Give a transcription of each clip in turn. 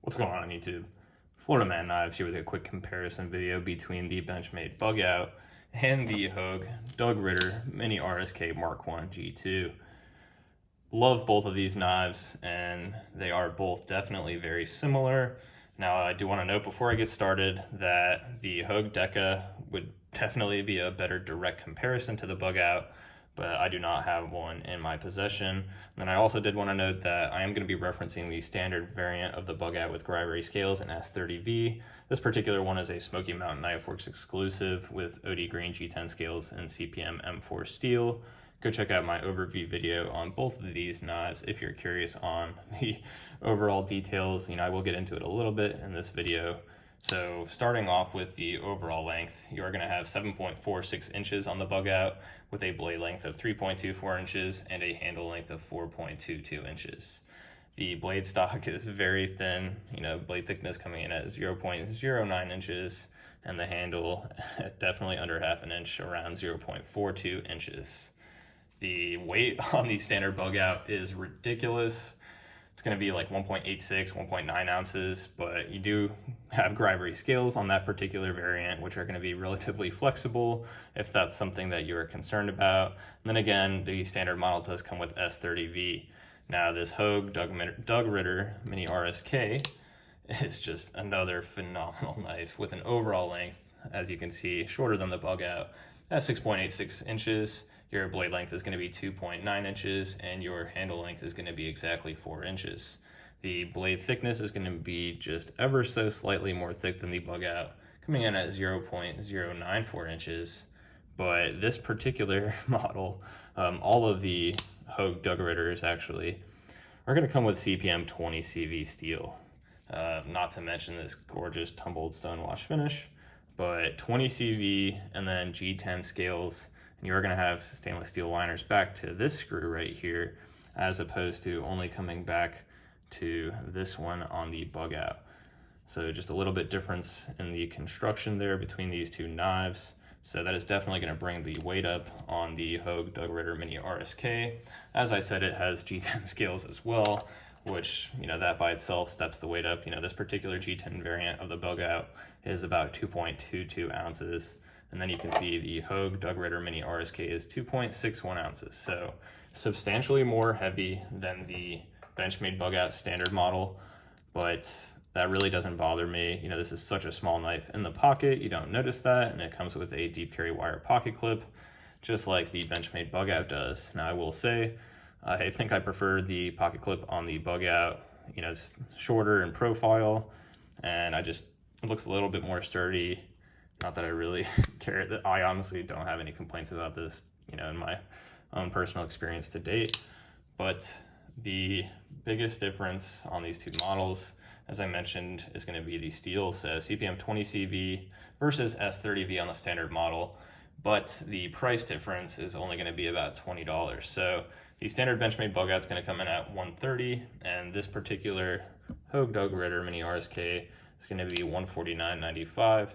What's going on YouTube? Florida Man Knives here with a quick comparison video between the Benchmade Bugout and the Hogue Ritter Mini-RSK Mark 1 G2. Love both of these knives, and they are both definitely very similar. Now, I do want to note before I get started that the Hogue Deca would definitely be a better direct comparison to the Bugout, but I do not have one in my possession. And then I also did want to note that I am going to be referencing the standard variant of the Bugout with Grivery scales and S30V. This particular one is a Smoky Mountain Knife Works exclusive with OD Green G10 scales and CPM M4 steel. Go check out my overview video on both of these knives if you're curious on the overall details. I will get into it a little bit in this video. So starting off with the overall length, you are going to have 7.46 inches on the Bugout with a blade length of 3.24 inches and a handle length of 4.22 inches. The blade stock is very thin, blade thickness coming in at 0.09 inches, and the handle definitely under half an inch, around 0.42 inches. The weight on the standard Bugout is ridiculous. It's going to be like 1.86, 1.9 ounces, but you do have Grivery scales on that particular variant, which are going to be relatively flexible if that's something that you are concerned about. And then again, the standard model does come with S30V. Now, this Hogue Ritter Mini-RSK is just another phenomenal knife with an overall length, as you can see, shorter than the Bugout at 6.86 inches. Your blade length is going to be 2.9 inches, and your handle length is going to be exactly 4 inches. The blade thickness is going to be just ever so slightly more thick than the Bugout, coming in at 0.094 inches. But this particular model, all of the Hogue Ritters actually, are going to come with CPM 20 CV steel. Not to mention this gorgeous tumbled stonewash finish, but 20 CV and then G10 scales. And you're going to have stainless steel liners back to this screw right here, as opposed to only coming back to this one on the Bugout. So just a little bit difference in the construction there between these two knives. So that is definitely going to bring the weight up on the Hogue Ritter Mini-RSK. As I said, it has G10 scales as well, which, that by itself steps the weight up. This particular G10 variant of the Bugout is about 2.22 ounces. And then you can see the Hogue Ritter Mini-RSK is 2.61 ounces. So substantially more heavy than the Benchmade Bugout standard model, but that really doesn't bother me. This is such a small knife in the pocket. You don't notice that, and it comes with a deep carry wire pocket clip, just like the Benchmade Bugout does. Now, I will say, I think I prefer the pocket clip on the Bugout. It's shorter in profile, and it looks a little bit more sturdy. Not that I really care. I honestly don't have any complaints about this, in my own personal experience to date. But the biggest difference on these two models, as I mentioned, is going to be the steel. So CPM 20 CV versus S30V on the standard model. But the price difference is only going to be about $20. So the standard Benchmade Bugout is going to come in at $130, and this particular Hogue Ritter Mini-RSK is going to be $149.95.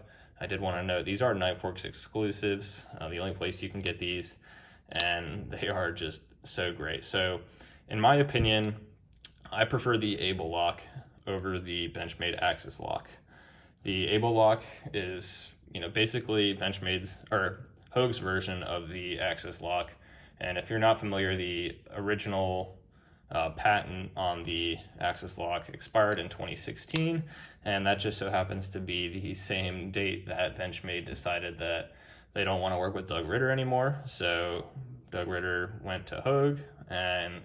I did want to note, these are Knife Works exclusives, the only place you can get these, and they are just so great. So, in my opinion, I prefer the Able Lock over the Benchmade Axis Lock. The Able Lock is, basically Hogue's version of the Axis Lock, and if you're not familiar, the original patent on the Axis Lock expired in 2016, and that just so happens to be the same date that Benchmade decided that they don't want to work with Ritter anymore. So Ritter went to Hogue, and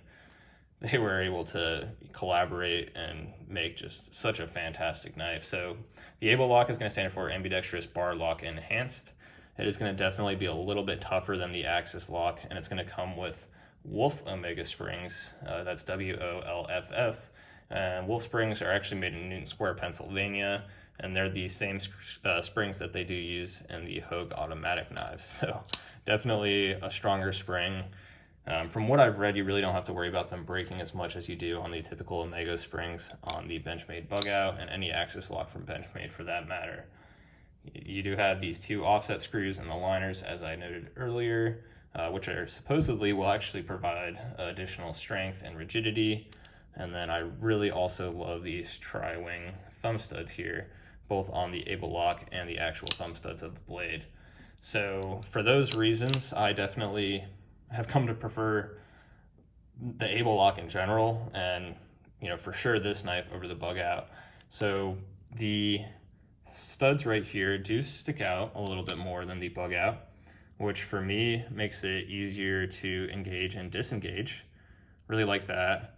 they were able to collaborate and make just such a fantastic knife. So the Able Lock is going to stand for Ambidextrous Bar Lock Enhanced. It is going to definitely be a little bit tougher than the Axis Lock, and it's going to come with Wolf Omega springs. That's WOLFF. Wolf springs are actually made in Newton Square, Pennsylvania, and they're the same springs that they do use in the Hogue automatic knives. So definitely a stronger spring. From what I've read, you really don't have to worry about them breaking as much as you do on the typical Omega springs on the Benchmade Bugout and any Axis Lock from Benchmade for that matter. You do have these two offset screws in the liners, as I noted earlier, which are supposedly will actually provide additional strength and rigidity. And then I really also love these tri-wing thumb studs here, both on the able lock and the actual thumb studs of the blade. So for those reasons, I definitely have come to prefer the able lock in general, and for sure this knife over the Bugout. So the studs right here do stick out a little bit more than the Bugout, which for me makes it easier to engage and disengage. Really like that.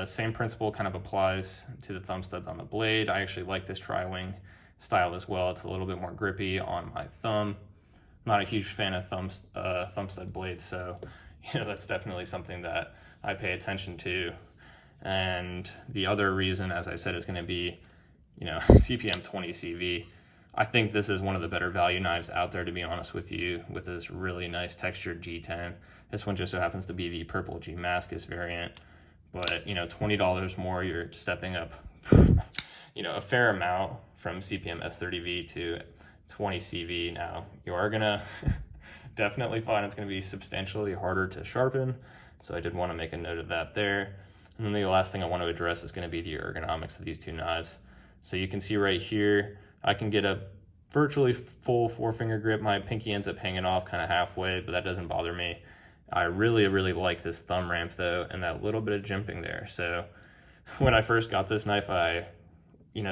Same principle kind of applies to the thumb studs on the blade. I actually like this tri-wing style as well. It's a little bit more grippy on my thumb. Not a huge fan of thumb stud blades, so that's definitely something that I pay attention to. And the other reason, as I said, is going to be CPM 20 CV. I think this is one of the better value knives out there, to be honest with you, with this really nice textured G10. This one just so happens to be the purple G Mascus variant, but $20 more, you're stepping up a fair amount from CPM S30V to 20 CV. Now you are gonna definitely find it's gonna be substantially harder to sharpen, so I did want to make a note of that there. And then the last thing I want to address is going to be the ergonomics of these two knives. So you can see right here, I can get a virtually full 4-finger grip. My pinky ends up hanging off kind of halfway, but that doesn't bother me. I really like this thumb ramp though, and that little bit of jimping there. So when I first got this knife, I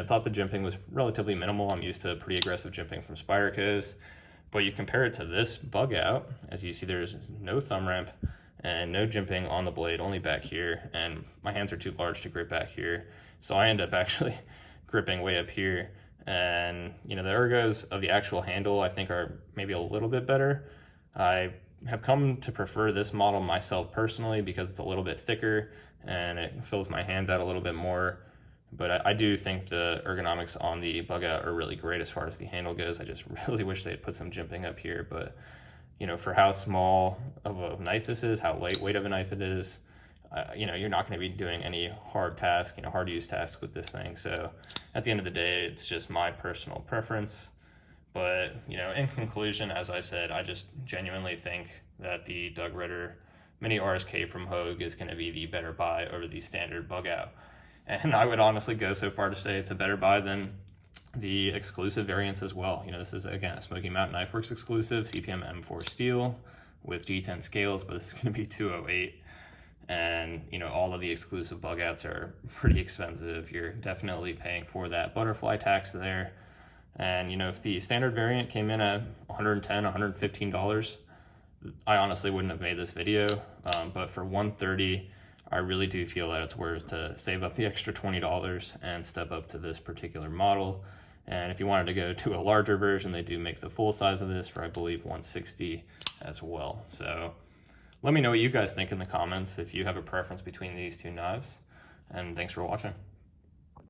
thought the jimping was relatively minimal. I'm used to pretty aggressive jimping from Spyderco's, but you compare it to this Bugout, as you see, there's no thumb ramp and no jimping on the blade, only back here, and my hands are too large to grip back here, so I end up actually gripping way up here. And the ergos of the actual handle I think are maybe a little bit better. I have come to prefer this model myself personally because it's a little bit thicker and it fills my hands out a little bit more. But I do think the ergonomics on the Bugout are really great as far as the handle goes. I just really wish they had put some jimping up here, but for how small of a knife this is, how lightweight of a knife it is, you're not going to be doing any hard task, hard use tasks with this thing. So at the end of the day, it's just my personal preference. But, in conclusion, as I said, I just genuinely think that the Doug Ritter Mini-RSK from Hogue is going to be the better buy over the standard Bugout. And I would honestly go so far to say it's a better buy than the exclusive variants as well. This is, again, a Smoky Mountain Knife Works exclusive, CPM M4 steel with G10 scales, but this is going to be 208. And, all of the exclusive Bugouts are pretty expensive. You're definitely paying for that butterfly tax there. And, if the standard variant came in at $110, $115, I honestly wouldn't have made this video. But for $130, I really do feel that it's worth to save up the extra $20 and step up to this particular model. And if you wanted to go to a larger version, they do make the full size of this for, I believe, $160 as well. So let me know what you guys think in the comments if you have a preference between these two knives. And thanks for watching.